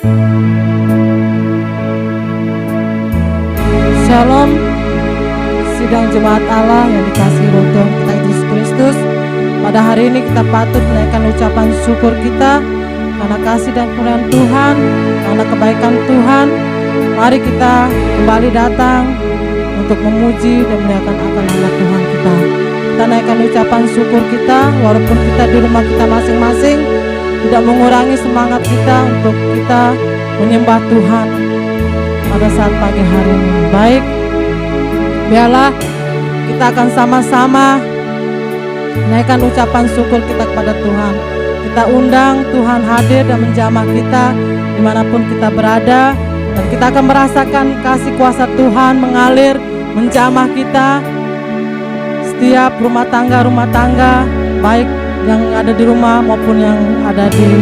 Shalom, sidang jemaat Allah yang dikasihi roh Tuhan kita Yesus Kristus. Pada hari ini kita patut menaikkan ucapan syukur kita karena kasih dan kurniaan Tuhan, karena kebaikan Tuhan. Mari kita kembali datang untuk memuji dan memuliakan akan nama Tuhan kita. Kita naikkan ucapan syukur kita, walaupun kita di rumah kita masing-masing, tidak mengurangi semangat kita untuk kita menyembah Tuhan pada saat pagi hari ini. Baik, biarlah kita akan sama-sama naikkan ucapan syukur kita kepada Tuhan. Kita undang Tuhan hadir dan menjamah kita dimanapun kita berada, dan kita akan merasakan kasih kuasa Tuhan mengalir menjamah kita setiap rumah tangga, baik yang ada di rumah maupun yang ada di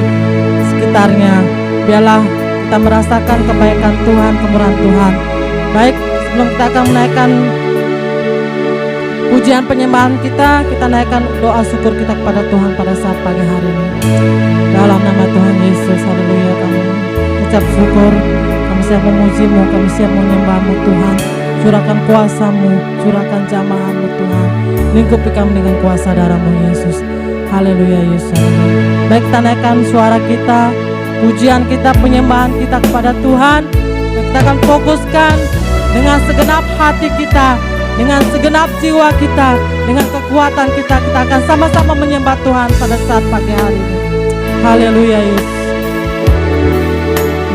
sekitarnya. Biarlah kita merasakan kebaikan Tuhan, kemurahan Tuhan. Baik, sebelum kita akan menaikkan pujian penyembahan kita naikkan doa syukur kita kepada Tuhan pada saat pagi hari ini. Dalam nama Tuhan Yesus, haleluya, kami ucap syukur, kami siap memuji-Mu, kami siap menyembah-Mu Tuhan. Curahkan kuasa-Mu, curahkan jamahan-Mu Tuhan. Lingkupi kami dengan kuasa darah-Mu Yesus. Haleluya Yesus. Baik, kita naikkan suara kita, pujian kita, penyembahan kita kepada Tuhan. Dan kita akan fokuskan dengan segenap hati kita, dengan segenap jiwa kita, dengan kekuatan kita. Kita akan sama-sama menyembah Tuhan pada saat pagi hari ini. Haleluya Yesus.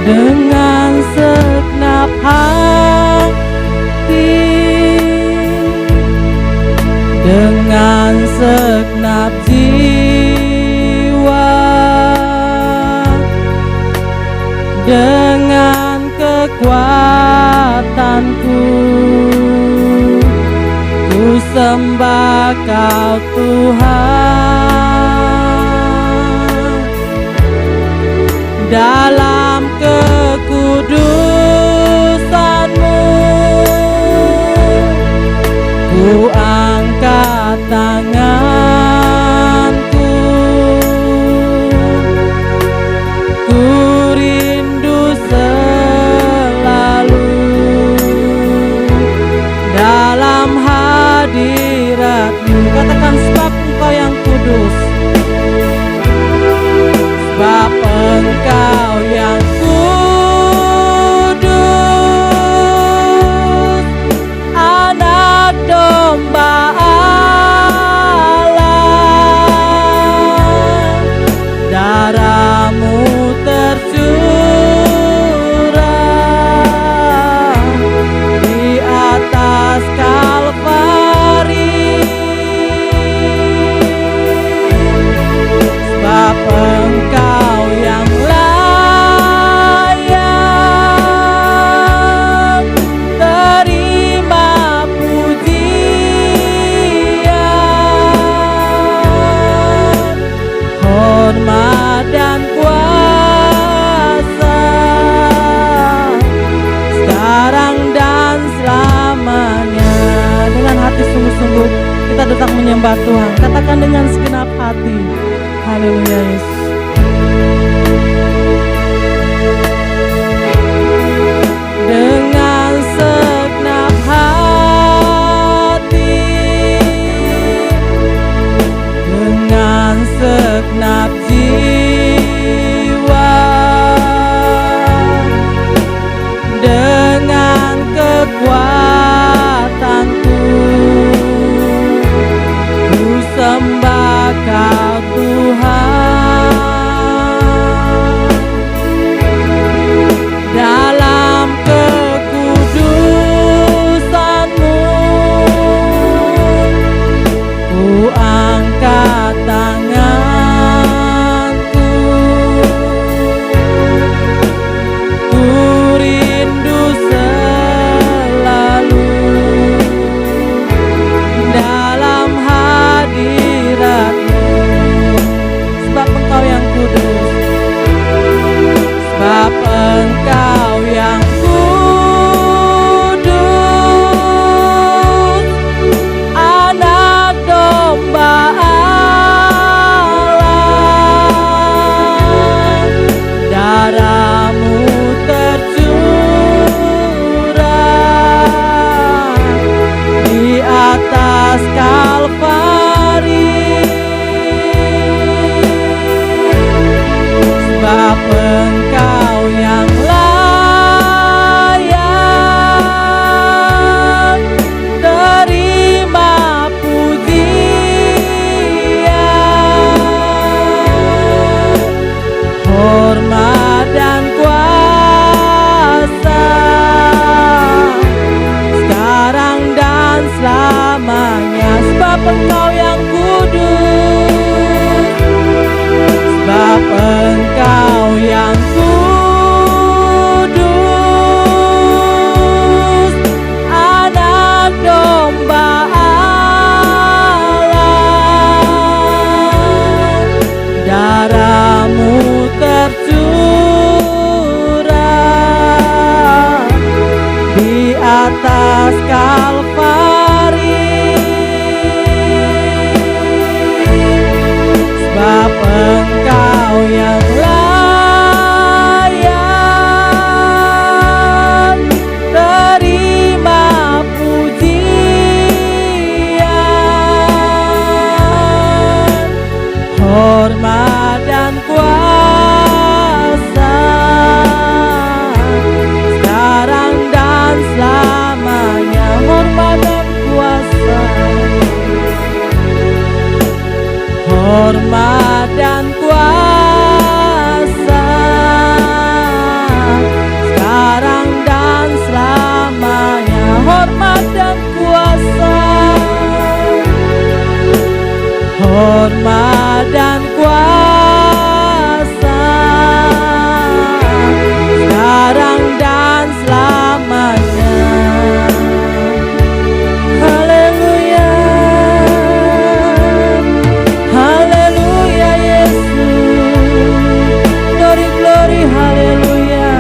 Dengan segenap hati, dengan segenap jiwa, dengan kekuatanku, ku sembah Kau Tuhan. Dalam kekudusan-Mu, ku angkat tanganku, ku rindu selalu dalam hadirat-Mu. Katakan, sebab Engkau yang kudus, sebab Engkau yang kudus, anak domba Allah, darah-Mu tercurah di atas Kalvari, sebab Engkau yang layak terima pujian, hormat dan kuasa, sekarang dan selamanya. Dengan hati sungguh-sungguh kita datang menyembah Tuhan. Katakan dengan segenap hati. Haleluya Yesus. Dengan segenap hati, dengan segenap jiwa, dengan kekuatanku, ku sembah Kau Tuhan. hormat dan kuasa sekarang dan selamanya. Hormat dan kuasa, hormat dan kuasa sekarang dan selamanya. Haleluya, haleluya Yesus, glory glory haleluya.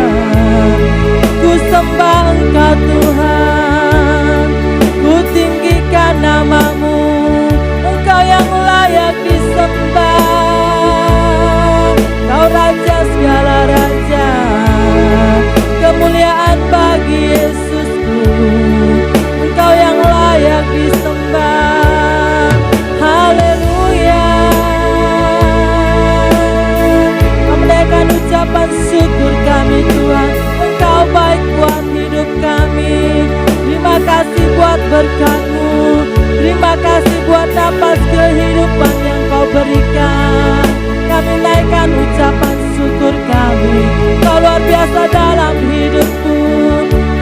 Ku sembah Engkau Tuhan, ku tinggikan namamu, Engkau yang layak disembah. Kau Raja segala raja, kemuliaan bagi Yesusku, Engkau yang layak disembah. Haleluya. Menaikkan ucapan syukur kami Tuhan, Engkau baik buat hidup kami. Terima kasih buat berkat-Mu, terima kasih buat napas kehidupan yang Kau berikan. Kami naikkan ucapan syukur kami, Kau luar biasa dalam hidupku.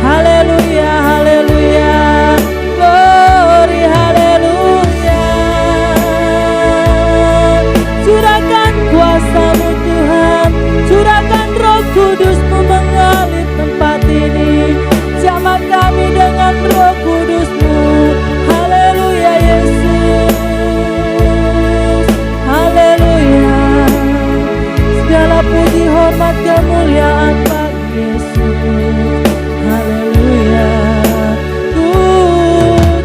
Haleluya, haleluya, glory, haleluya. Curahkan kuasa-Mu Tuhan, curahkan Roh Kudus-Mu mengalir tempat ini. Jamah kami dengan Roh Kudus-Mu. Haleluya Yesus, haleluya. Segala puji hormat kemuliaan bagi Yesus. Haleluya. Ku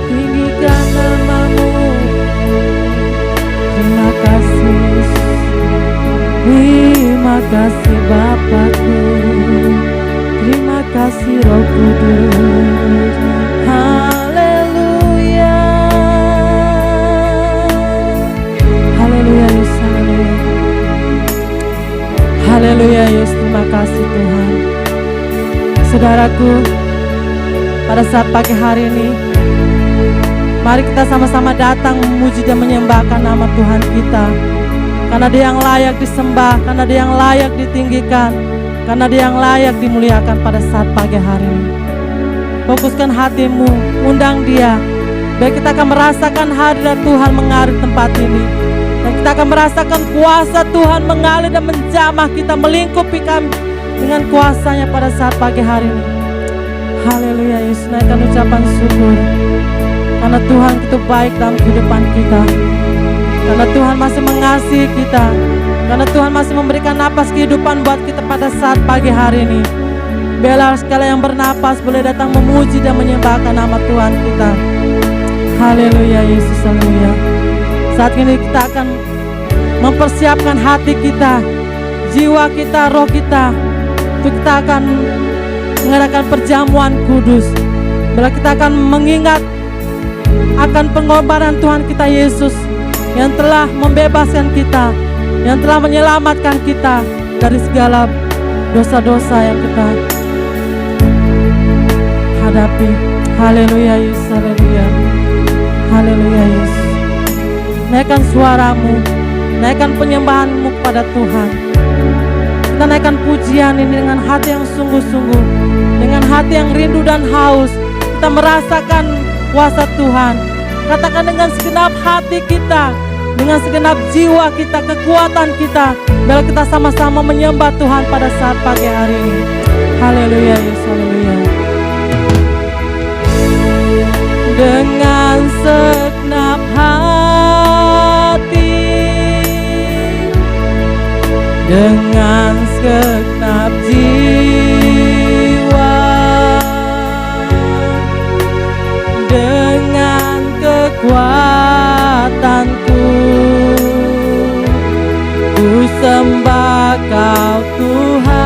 tinggikan namamu. Terima kasih, terima kasih Bapakku, terima kasih Roh Kudus. Haleluya, haleluya Yesus, haleluya. Haleluya Yesus, terima kasih Tuhan. Saudaraku, pada saat pagi hari ini, mari kita sama-sama datang memuji dan menyembahkan nama Tuhan kita. Karena Dia yang layak disembah, karena Dia yang layak ditinggikan, karena Dia yang layak dimuliakan pada saat pagi hari ini. Fokuskan hatimu, undang Dia. Baik kita akan merasakan hadirat Tuhan mengalir tempat ini. Dan kita akan merasakan kuasa Tuhan mengalir dan menjamah kita, melingkupi kami dengan kuasanya pada saat pagi hari ini. Haleluya Yesus, naikkan ucapan syukur. Karena Tuhan itu baik dalam kehidupan kita. Karena Tuhan masih mengasihi kita. Karena Tuhan masih memberikan napas kehidupan buat kita pada saat pagi hari ini. Biarlah segala yang bernapas boleh datang memuji dan menyembahkan nama Tuhan kita. Haleluya Yesus, haleluya. Saat ini kita akan mempersiapkan hati kita, jiwa kita, roh kita. Untuk kita akan mengadakan perjamuan kudus. Bila kita akan mengingat akan pengorbanan Tuhan kita Yesus yang telah membebaskan kita, yang telah menyelamatkan kita dari segala dosa-dosa yang kita hadapi. Haleluya Yesus, haleluya. Haleluya Yesus. Naikkan suaramu, naikkan penyembahanmu kepada Tuhan. Kita naikkan pujian ini dengan hati yang sungguh-sungguh, dengan hati yang rindu dan haus. Kita merasakan kuasa Tuhan. Katakan dengan segenap hati kita, dengan segenap jiwa kita, kekuatan kita. Biar kita sama-sama menyembah Tuhan pada saat pagi hari ini. Haleluya Yesus, haleluya. Dengan segenap hati, dengan segenap jiwa, dengan kekuatanku, ku sembah Kau Tuhan.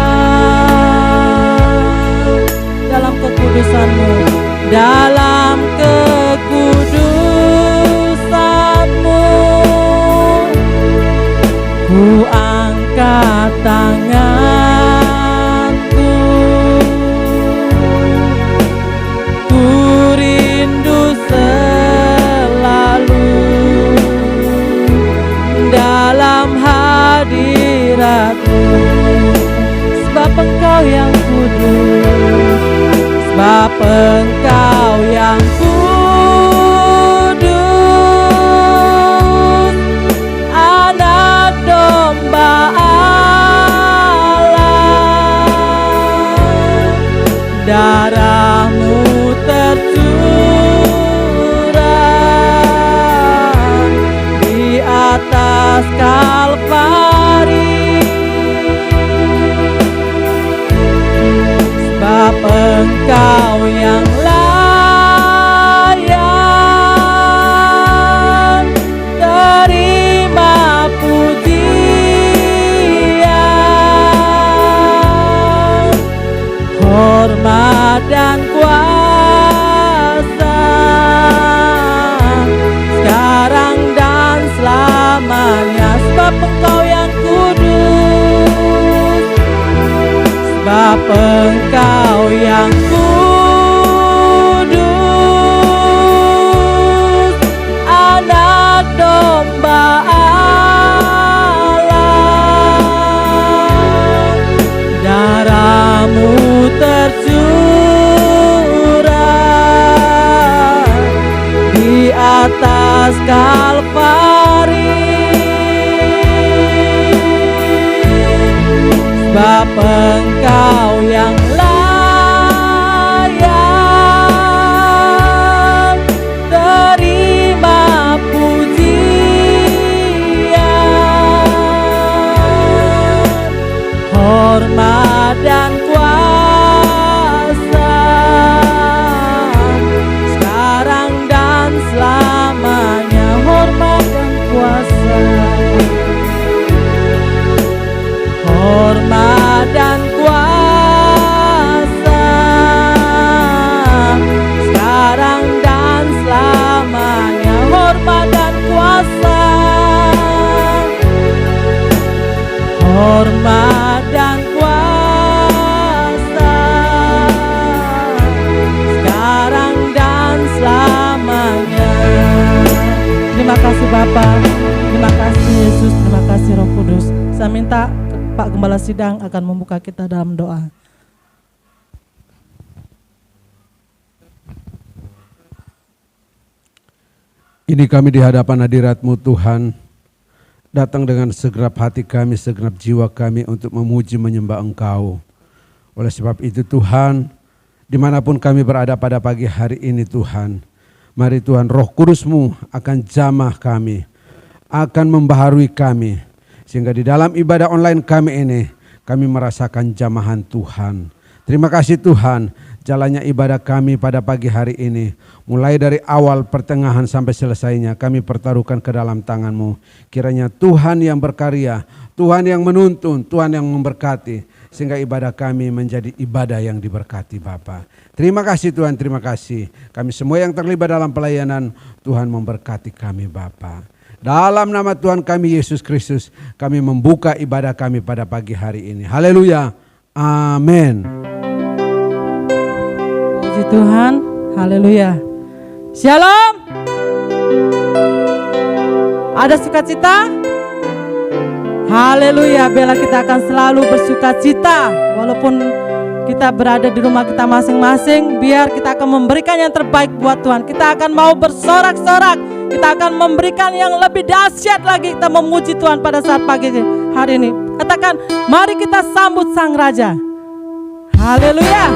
Dalam kekudusan-Mu, dalam kekudusan-Mu, ku angkat tanganku, ku rindu selalu dalam sebab Engkau yang kudus, anak domba Allah. Darah-Mu tercurah di atas Kalvari, sebab Engkau yang layak terima pujian, hormat dan kuasa sekarang dan selamanya. Sebab Engkau yang kudus, sebab Engkau yang kudus, anak domba Allah. Darah-Mu tercurah di atas Kalvari, sebab Engkau yang layak terima pujian, hormat dan kuasa sekarang dan selamanya. Hormat dan kuasa, hormat dan kuasa sekarang dan selamanya. Hormat dan kuasa, hormat dan kuasa sekarang dan selamanya. Terima kasih Bapa, terima kasih Yesus, terima kasih Roh Kudus. Saya minta Pak Gembala Sidang akan membuka kita dalam doa. Ini kami di hadapan hadirat-Mu Tuhan, datang dengan segenap hati kami, segenap jiwa kami untuk memuji menyembah Engkau. Oleh sebab itu Tuhan, dimanapun kami berada pada pagi hari ini Tuhan, mari Tuhan Roh Kudus-Mu akan jamah kami, akan membaharui kami, sehingga di dalam ibadah online kami ini, kami merasakan jamahan Tuhan. Terima kasih Tuhan, jalannya ibadah kami pada pagi hari ini, mulai dari awal, pertengahan sampai selesainya, kami pertaruhkan ke dalam tangan-Mu. Kiranya Tuhan yang berkarya, Tuhan yang menuntun, Tuhan yang memberkati, sehingga ibadah kami menjadi ibadah yang diberkati Bapa. Terima kasih Tuhan, terima kasih. Kami semua yang terlibat dalam pelayanan, Tuhan memberkati kami Bapa. Dalam nama Tuhan kami Yesus Kristus, kami membuka ibadah kami pada pagi hari ini. Haleluya. Amin. Puji Tuhan, haleluya. Shalom. Ada sukacita? Haleluya. Bela kita akan selalu bersukacita walaupun kita berada di rumah kita masing-masing. Biar kita akan memberikan yang terbaik buat Tuhan. Kita akan mau bersorak-sorak. Kita akan memberikan yang lebih dahsyat lagi. Kita memuji Tuhan pada saat pagi hari ini. Katakan, mari kita sambut Sang Raja. Haleluya.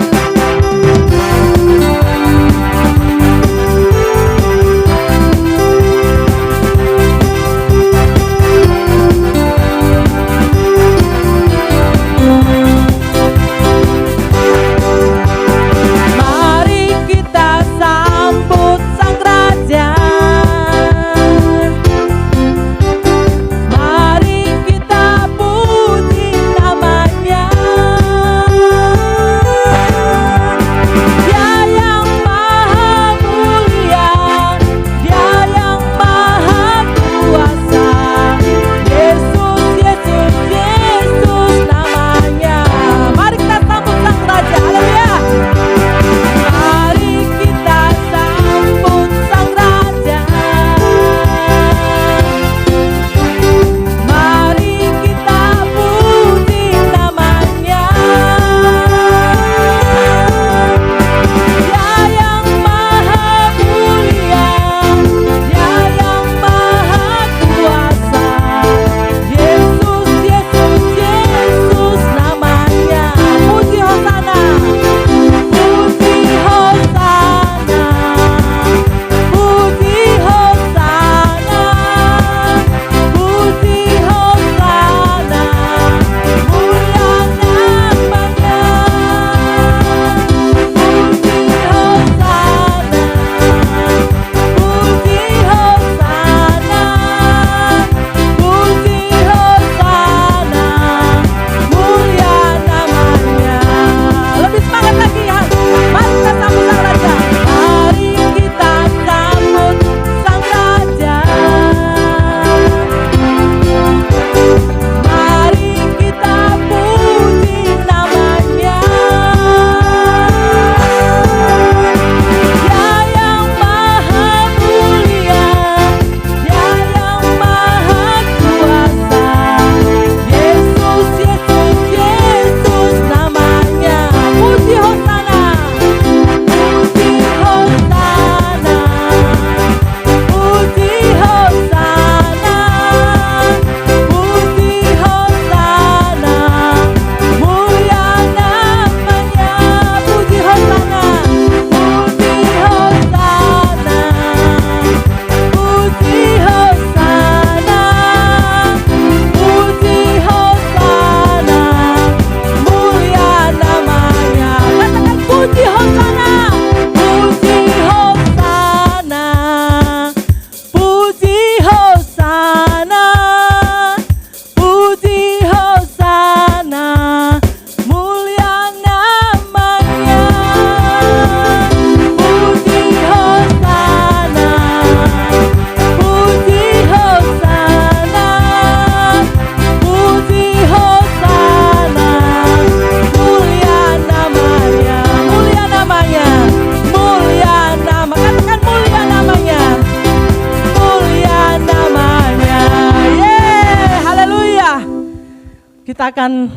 kita akan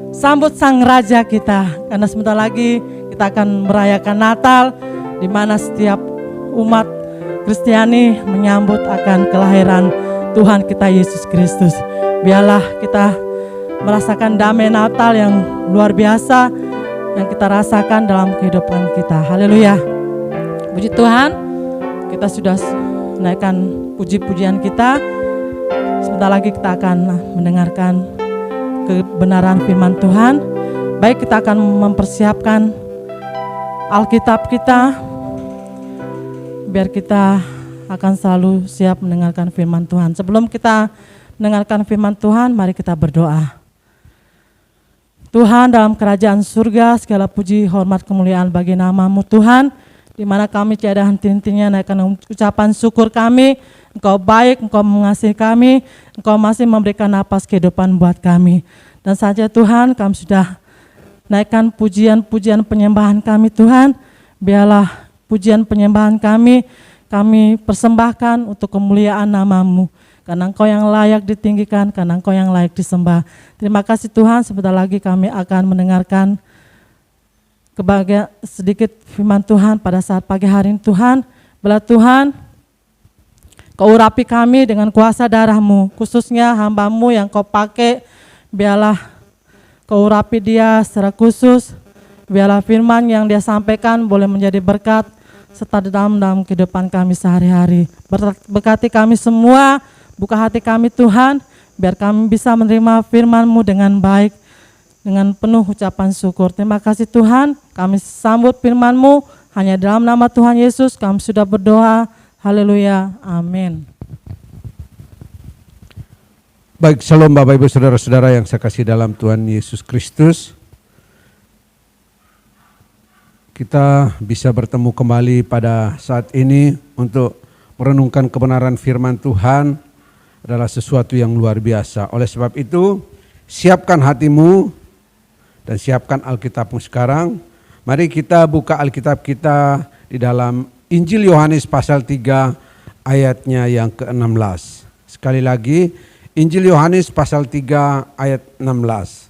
sambut Sang Raja kita, karena sebentar lagi kita akan merayakan Natal, di mana setiap umat Kristiani menyambut akan kelahiran Tuhan kita Yesus Kristus. Biarlah kita merasakan damai Natal yang luar biasa yang kita rasakan dalam kehidupan kita. Haleluya. Puji Tuhan, kita sudah naikkan puji-pujian kita. Sebentar lagi kita akan mendengarkan kebenaran firman Tuhan. Baik, kita akan mempersiapkan Alkitab kita, biar kita akan selalu siap mendengarkan firman Tuhan. Sebelum kita mendengarkan firman Tuhan, mari kita berdoa. Tuhan, dalam kerajaan surga, segala puji, hormat, kemuliaan bagi nama-Mu Tuhan, di mana kami tiada henti-hentinya naikkan ucapan syukur kami. Engkau baik, Engkau mengasihi kami, Engkau masih memberikan napas kehidupan buat kami. Dan saja Tuhan, kami sudah naikkan pujian-pujian penyembahan kami Tuhan. Biarlah pujian penyembahan kami persembahkan untuk kemuliaan nama-Mu. Karena Engkau yang layak ditinggikan, karena Engkau yang layak disembah. Terima kasih Tuhan, sebentar lagi kami akan mendengarkan kebahagiaan sedikit firman Tuhan pada saat pagi hari ini Tuhan. Bila Tuhan, Kau urapi kami dengan kuasa darah-Mu, khususnya hamba-Mu yang Kau pakai, biarlah Kau urapi dia secara khusus, biarlah firman yang dia sampaikan boleh menjadi berkat, serta dalam kehidupan kami sehari-hari. Berkati kami semua, buka hati kami Tuhan, biar kami bisa menerima firman-Mu dengan baik, dengan penuh ucapan syukur. Terima kasih Tuhan, kami sambut firman-Mu, hanya dalam nama Tuhan Yesus kami sudah berdoa. Haleluya, amin. Baik, shalom Bapak Ibu Saudara-saudara yang saya kasih dalam Tuhan Yesus Kristus. Kita bisa bertemu kembali pada saat ini untuk merenungkan kebenaran firman Tuhan adalah sesuatu yang luar biasa. Oleh sebab itu, siapkan hatimu dan siapkan Alkitabmu sekarang. Mari kita buka Alkitab kita di dalam Injil Yohanes pasal 3 ayatnya yang ke-16. Sekali lagi, Injil Yohanes pasal 3 ayat 16.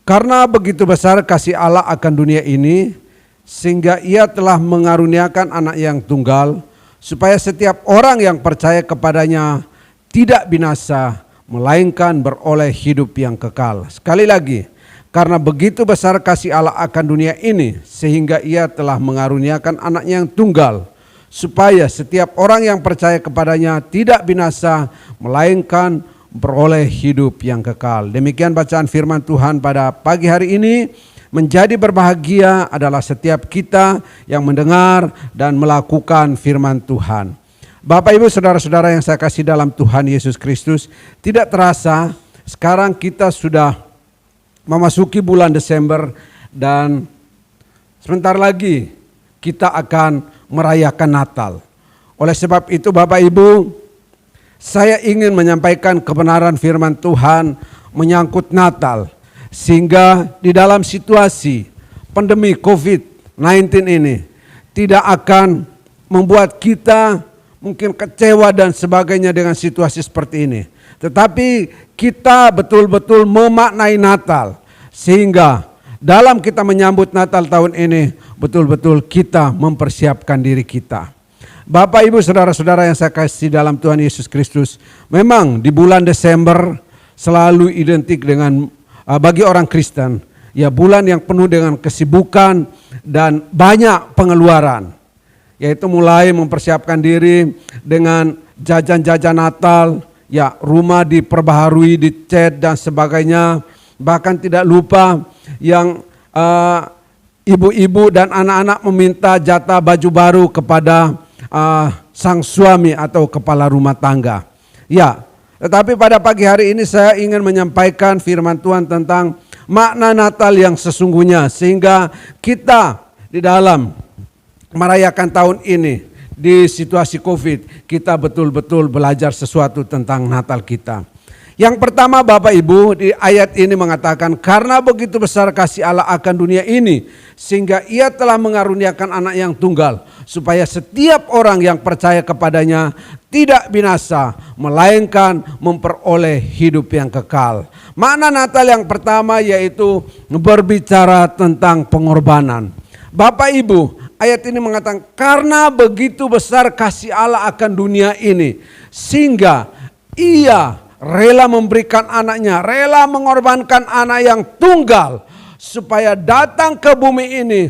Karena begitu besar kasih Allah akan dunia ini, sehingga Ia telah mengaruniakan anak yang tunggal, supaya setiap orang yang percaya kepadanya tidak binasa, melainkan beroleh hidup yang kekal. Sekali lagi, karena begitu besar kasih Allah akan dunia ini, sehingga Ia telah mengaruniakan anaknya yang tunggal, supaya setiap orang yang percaya kepadanya tidak binasa, melainkan beroleh hidup yang kekal. Demikian bacaan firman Tuhan pada pagi hari ini. Menjadi berbahagia adalah setiap kita yang mendengar dan melakukan firman Tuhan. Bapak Ibu Saudara-saudara yang saya kasih dalam Tuhan Yesus Kristus, tidak terasa sekarang kita sudah memasuki bulan Desember dan sebentar lagi kita akan merayakan Natal. Oleh sebab itu Bapak Ibu, saya ingin menyampaikan kebenaran firman Tuhan menyangkut Natal. Sehingga di dalam situasi pandemi COVID-19 ini tidak akan membuat kita mungkin kecewa dan sebagainya dengan situasi seperti ini. Tetapi kita betul-betul memaknai Natal. Sehingga dalam kita menyambut Natal tahun ini, betul-betul kita mempersiapkan diri kita. Bapak Ibu Saudara-saudara yang saya kasih dalam Tuhan Yesus Kristus, memang di bulan Desember selalu identik dengan bagi orang Kristen, ya bulan yang penuh dengan kesibukan dan banyak pengeluaran. Yaitu mulai mempersiapkan diri dengan jajan-jajan Natal, ya rumah diperbaharui, dicat dan sebagainya. Bahkan tidak lupa yang ibu-ibu dan anak-anak meminta jatah baju baru kepada sang suami atau kepala rumah tangga. Ya, tetapi pada pagi hari ini saya ingin menyampaikan firman Tuhan tentang makna Natal yang sesungguhnya. Sehingga kita di dalam merayakan tahun ini di situasi COVID, kita betul-betul belajar sesuatu tentang Natal kita. Yang pertama Bapak Ibu, di ayat ini mengatakan, karena begitu besar kasih Allah akan dunia ini, sehingga Ia telah mengaruniakan anak yang tunggal, supaya setiap orang yang percaya kepadanya tidak binasa, melainkan memperoleh hidup yang kekal. Makna Natal yang pertama yaitu berbicara tentang pengorbanan. Bapak Ibu, ayat ini mengatakan, karena begitu besar kasih Allah akan dunia ini, sehingga Ia rela memberikan anaknya, rela mengorbankan anak yang tunggal supaya datang ke bumi ini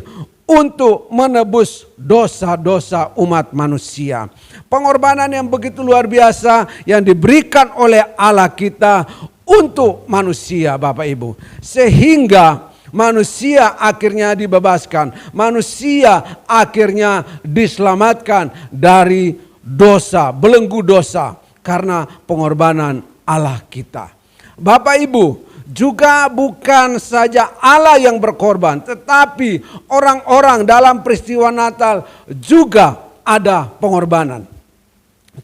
untuk menebus dosa-dosa umat manusia. Pengorbanan yang begitu luar biasa yang diberikan oleh Allah kita untuk manusia Bapak Ibu. Sehingga manusia akhirnya dibebaskan, manusia akhirnya diselamatkan dari dosa, belenggu dosa karena pengorbanan Allah kita. Bapak Ibu, juga bukan saja Allah yang berkorban, tetapi orang-orang dalam peristiwa Natal juga ada pengorbanan.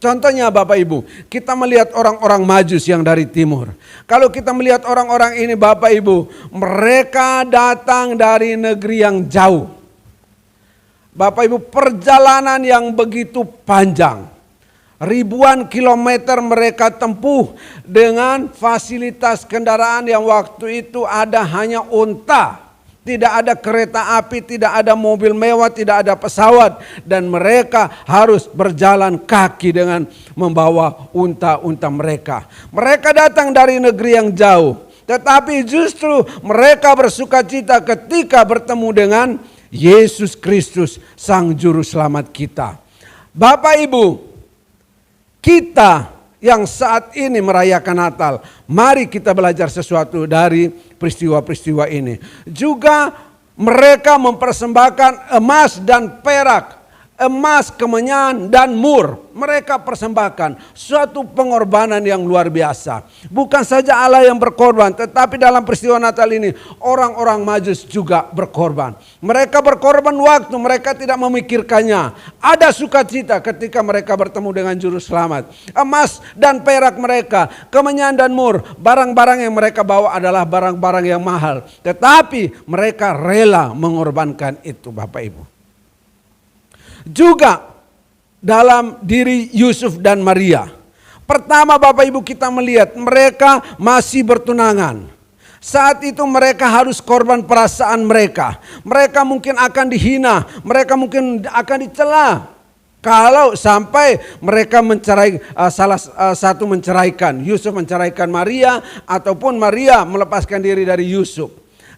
Contohnya Bapak Ibu, kita melihat orang-orang Majus yang dari timur. Kalau kita melihat orang-orang ini Bapak Ibu, mereka datang dari negeri yang jauh. Bapak Ibu, perjalanan yang begitu panjang. Ribuan kilometer mereka tempuh dengan fasilitas kendaraan yang waktu itu ada hanya unta. Tidak ada kereta api, tidak ada mobil mewah, tidak ada pesawat. Dan mereka harus berjalan kaki dengan membawa unta-unta mereka. Mereka datang dari negeri yang jauh. Tetapi justru mereka bersukacita ketika bertemu dengan Yesus Kristus, Sang Juru Selamat kita. Bapak Ibu, kita yang saat ini merayakan Natal, mari kita belajar sesuatu dari peristiwa-peristiwa ini. Juga mereka mempersembahkan emas dan perak, emas, kemenyan dan mur. Mereka persembahkan suatu pengorbanan yang luar biasa. Bukan saja Allah yang berkorban, tetapi dalam peristiwa Natal ini orang-orang Majus juga berkorban. Mereka berkorban waktu, mereka tidak memikirkannya. Ada sukacita ketika mereka bertemu dengan Juru Selamat. Emas dan perak mereka, kemenyan dan mur, barang-barang yang mereka bawa adalah barang-barang yang mahal. Tetapi mereka rela mengorbankan itu Bapak Ibu. Juga dalam diri Yusuf dan Maria. Pertama Bapak Ibu kita melihat mereka masih bertunangan. Saat itu mereka harus korban perasaan mereka. Mereka mungkin akan dihina, mereka mungkin akan dicela. Kalau sampai mereka mencerai, salah satu menceraikan, Yusuf menceraikan Maria ataupun Maria melepaskan diri dari Yusuf.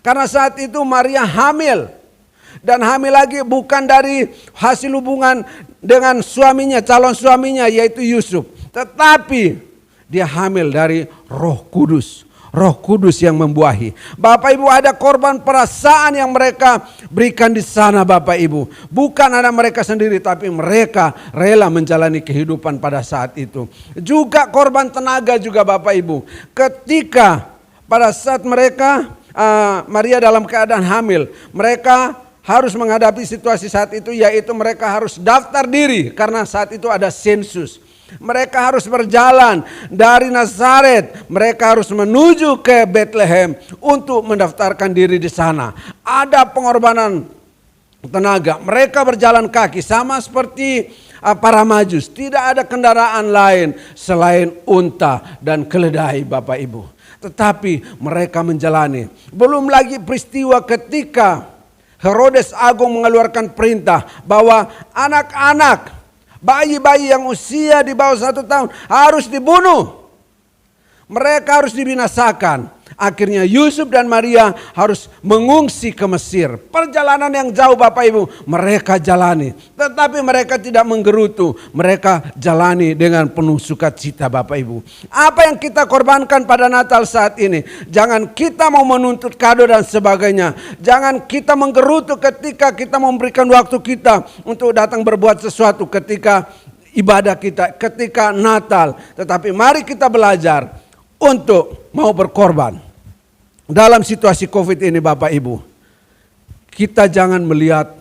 Karena saat itu Maria hamil. Dan hamil lagi bukan dari hasil hubungan dengan suaminya, calon suaminya yaitu Yusuf. Tetapi dia hamil dari Roh Kudus. Roh Kudus yang membuahi. Bapak Ibu, ada korban perasaan yang mereka berikan di sana Bapak Ibu. Bukan anak mereka sendiri, tapi mereka rela menjalani kehidupan pada saat itu. Juga korban tenaga juga Bapak Ibu. Ketika pada saat mereka, Maria dalam keadaan hamil, mereka harus menghadapi situasi saat itu, yaitu mereka harus daftar diri karena saat itu ada sensus. Mereka harus berjalan dari Nazaret, mereka harus menuju ke Bethlehem untuk mendaftarkan diri di sana. Ada pengorbanan tenaga, mereka berjalan kaki sama seperti para Majus. Tidak ada kendaraan lain selain unta dan keledai Bapak Ibu. Tetapi mereka menjalani. Belum lagi peristiwa ketika Herodes Agung mengeluarkan perintah bahwa anak-anak, bayi-bayi yang usia di bawah 1 tahun harus dibunuh. Mereka harus dibinasakan. Akhirnya Yusuf dan Maria harus mengungsi ke Mesir. Perjalanan yang jauh Bapak Ibu mereka jalani. Tetapi mereka tidak menggerutu. Mereka jalani dengan penuh sukacita Bapak Ibu. Apa yang kita korbankan pada Natal saat ini. Jangan kita mau menuntut kado dan sebagainya. Jangan kita menggerutu ketika kita memberikan waktu kita untuk datang berbuat sesuatu ketika ibadah kita, ketika Natal. Tetapi mari kita belajar untuk mau berkorban. Dalam situasi COVID ini Bapak Ibu, kita jangan melihat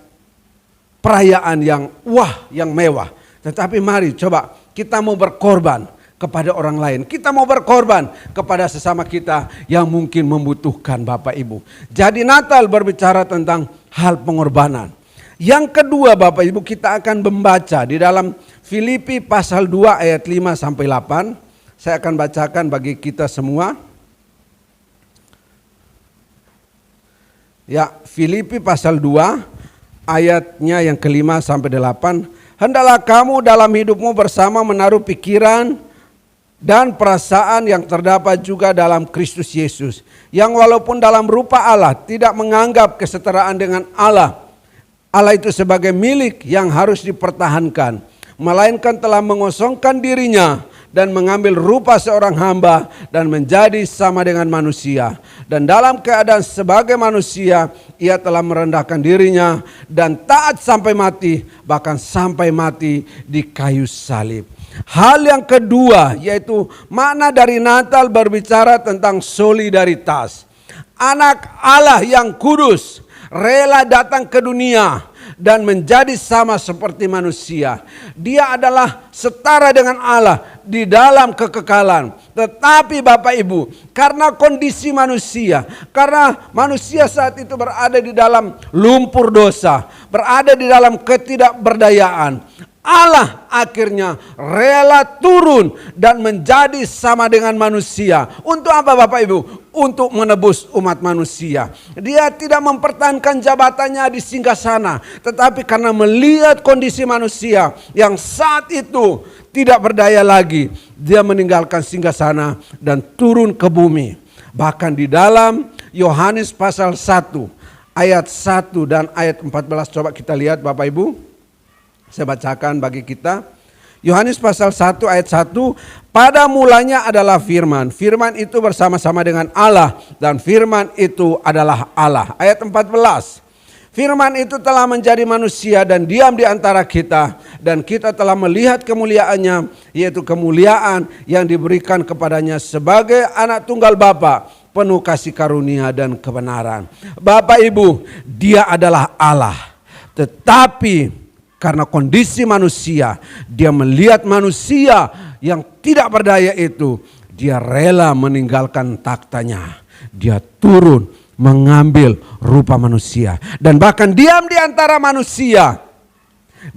perayaan yang wah, yang mewah. Tetapi mari coba kita mau berkorban. kepada orang lain. Kita mau berkorban kepada sesama kita yang mungkin membutuhkan Bapak Ibu. Jadi Natal berbicara tentang hal pengorbanan. Yang kedua Bapak Ibu, kita akan membaca di dalam Filipi pasal 2 ayat 5 sampai 8. Saya akan bacakan bagi kita semua. Ya, Filipi pasal 2 ayatnya yang kelima sampai 8. Hendaklah kamu dalam hidupmu bersama menaruh pikiran dan perasaan yang terdapat juga dalam Kristus Yesus, yang walaupun dalam rupa Allah tidak menganggap kesetaraan dengan Allah itu sebagai milik yang harus dipertahankan, melainkan telah mengosongkan dirinya dan mengambil rupa seorang hamba dan menjadi sama dengan manusia. Dan dalam keadaan sebagai manusia, ia telah merendahkan dirinya dan taat sampai mati, bahkan sampai mati di kayu salib. Hal yang kedua yaitu makna dari Natal berbicara tentang solidaritas. Anak Allah yang kudus rela datang ke dunia dan menjadi sama seperti manusia. Dia adalah setara dengan Allah di dalam kekekalan. Tetapi Bapak Ibu, karena kondisi manusia, karena manusia saat itu berada di dalam lumpur dosa, berada di dalam ketidakberdayaan, Allah akhirnya rela turun dan menjadi sama dengan manusia. Untuk apa Bapak Ibu? Untuk menebus umat manusia. Dia tidak mempertahankan jabatannya di singgasana, tetapi karena melihat kondisi manusia yang saat itu tidak berdaya lagi, dia meninggalkan singgasana dan turun ke bumi. Bahkan di dalam Yohanes pasal 1 ayat 1 dan ayat 14, coba kita lihat Bapak Ibu. Saya bacakan bagi kita. Yohanes pasal 1 ayat 1. Pada mulanya adalah firman. Firman itu bersama-sama dengan Allah. Dan firman itu adalah Allah. Ayat 14. Firman itu telah menjadi manusia dan diam di antara kita. Dan kita telah melihat kemuliaannya. Yaitu kemuliaan yang diberikan kepadanya sebagai anak tunggal Bapa, penuh kasih karunia dan kebenaran. Bapak Ibu, dia adalah Allah. Tetapi karena kondisi manusia, dia melihat manusia yang tidak berdaya itu, dia rela meninggalkan taktanya. Dia turun mengambil rupa manusia dan bahkan diam di antara manusia.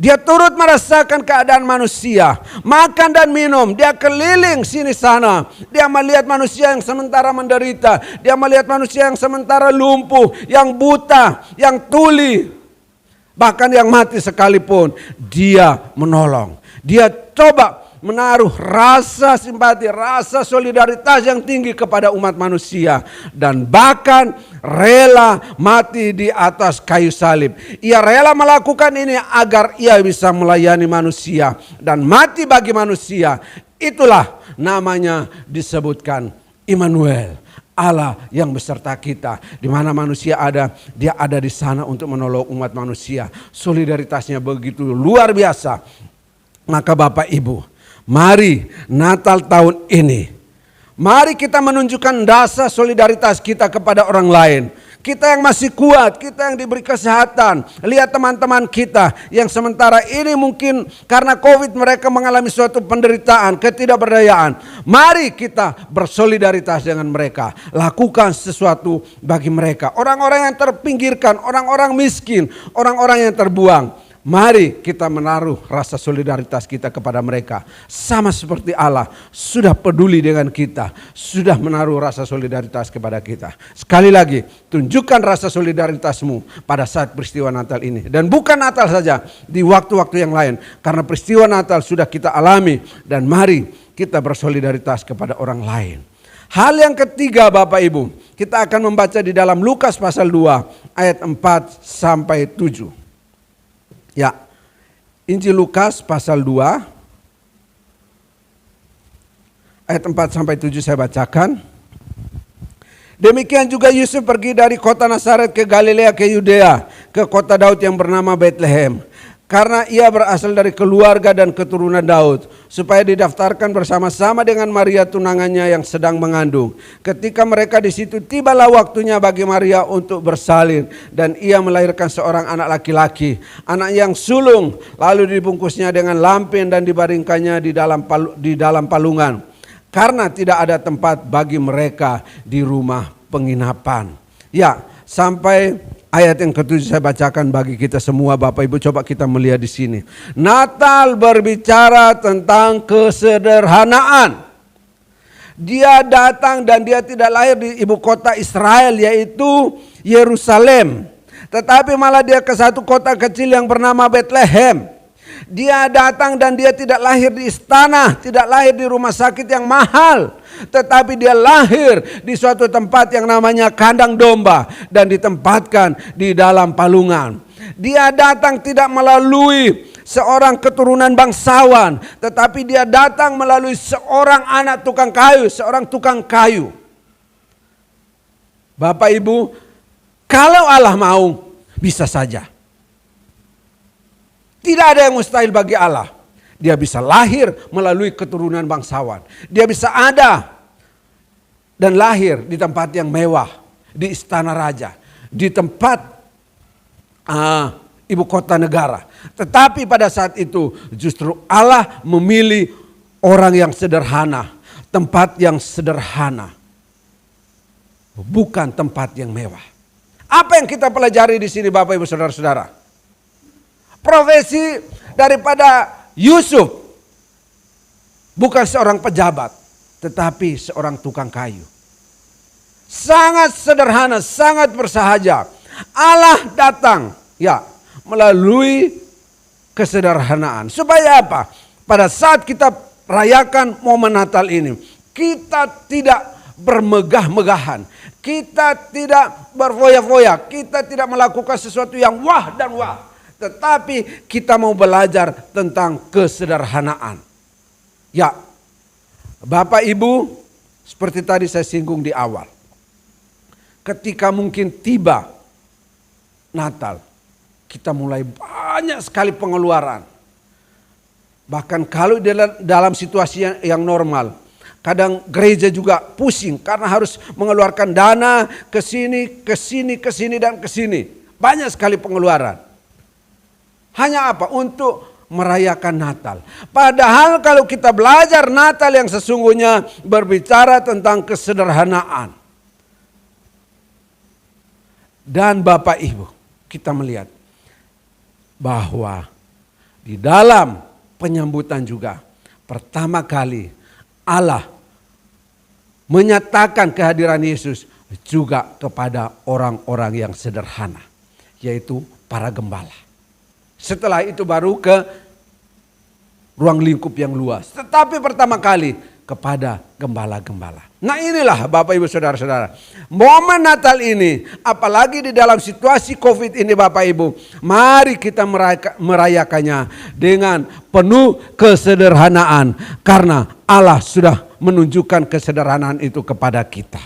Dia turut merasakan keadaan manusia, makan dan minum, dia keliling sini sana. Dia melihat manusia yang sementara menderita, dia melihat manusia yang sementara lumpuh, yang buta, yang tuli. Bahkan yang mati sekalipun dia menolong. Dia coba menaruh rasa simpati, rasa solidaritas yang tinggi kepada umat manusia. Dan bahkan rela mati di atas kayu salib. Ia rela melakukan ini agar ia bisa melayani manusia dan mati bagi manusia. Itulah namanya disebutkan Immanuel. Allah yang beserta kita. Di mana manusia ada, dia ada di sana untuk menolong umat manusia. Solidaritasnya begitu luar biasa. Maka Bapak Ibu, mari Natal tahun ini, mari kita menunjukkan dasar solidaritas kita kepada orang lain. Kita yang masih kuat, kita yang diberi kesehatan. Lihat teman-teman kita yang sementara ini mungkin karena COVID mereka mengalami suatu penderitaan, ketidakberdayaan. Mari kita bersolidaritas dengan mereka. Lakukan sesuatu bagi mereka. Orang-orang yang terpinggirkan, orang-orang miskin, orang-orang yang terbuang. Mari kita menaruh rasa solidaritas kita kepada mereka. Sama seperti Allah sudah peduli dengan kita, sudah menaruh rasa solidaritas kepada kita. Sekali lagi, tunjukkan rasa solidaritasmu pada saat peristiwa Natal ini. Dan bukan Natal saja, di waktu-waktu yang lain. Karena peristiwa Natal sudah kita alami. Dan mari kita bersolidaritas kepada orang lain. Hal yang ketiga Bapak Ibu, kita akan membaca di dalam Lukas pasal 2 ayat 4 sampai 7. Ya, Injil Lukas pasal 2 ayat 4 sampai 7 saya bacakan. Demikian juga Yusuf pergi dari kota Nazaret ke Galilea ke Yudea, ke kota Daud yang bernama Bethlehem, karena ia berasal dari keluarga dan keturunan Daud, supaya didaftarkan bersama-sama dengan Maria tunangannya yang sedang mengandung. Ketika mereka di situ, tibalah waktunya bagi Maria untuk bersalin, dan ia melahirkan seorang anak laki-laki, anak yang sulung. Lalu dibungkusnya dengan lampin dan dibaringkannya di dalam palungan, karena tidak ada tempat bagi mereka di rumah penginapan. Ya, sampai ayat yang ke-7 saya bacakan bagi kita semua, Bapak Ibu, coba kita melihat di sini. Natal berbicara tentang kesederhanaan. Dia datang dan dia tidak lahir di ibu kota Israel, yaitu Yerusalem, tetapi malah dia ke satu kota kecil yang bernama Bethlehem. Dia datang dan dia tidak lahir di istana, tidak lahir di rumah sakit yang mahal, tetapi dia lahir di suatu tempat yang namanya kandang domba dan ditempatkan di dalam palungan. Dia datang tidak melalui seorang keturunan bangsawan, tetapi dia datang melalui seorang anak tukang kayu, seorang tukang kayu. Bapak Ibu, kalau Allah mau, bisa saja. Tidak ada yang mustahil bagi Allah. Dia bisa lahir melalui keturunan bangsawan. Dia bisa ada dan lahir di tempat yang mewah, di istana raja, di tempat ibu kota negara. Tetapi pada saat itu justru Allah memilih orang yang sederhana, tempat yang sederhana, bukan tempat yang mewah. Apa yang kita pelajari di sini, Bapak Ibu Saudara-saudara? Profesi daripada Yusuf bukan seorang pejabat, tetapi seorang tukang kayu. Sangat sederhana, sangat bersahaja. Allah datang ya melalui kesederhanaan. Supaya apa? Pada saat kita rayakan momen Natal ini, kita tidak bermegah-megahan, kita tidak berfoya-foya, kita tidak melakukan sesuatu yang wah dan wah. Tetapi kita mau belajar tentang kesederhanaan. Ya, Bapak Ibu, seperti tadi saya singgung di awal. Ketika mungkin tiba Natal, kita mulai banyak sekali pengeluaran. Bahkan kalau dalam situasi yang normal, kadang gereja juga pusing karena harus mengeluarkan dana ke sini, dan ke sini. Banyak sekali pengeluaran. Hanya apa? Untuk merayakan Natal. Padahal kalau kita belajar Natal yang sesungguhnya berbicara tentang kesederhanaan. Dan Bapak Ibu, kita melihat bahwa di dalam penyambutan juga pertama kali Allah menyatakan kehadiran Yesus juga kepada orang-orang yang sederhana, yaitu para gembala. Setelah itu baru ke ruang lingkup yang luas. Tetapi pertama kali kepada gembala-gembala. Nah inilah Bapak Ibu Saudara-saudara. Momen Natal ini, apalagi di dalam situasi COVID ini Bapak Ibu. Mari kita merayakannya dengan penuh kesederhanaan. Karena Allah sudah menunjukkan kesederhanaan itu kepada kita.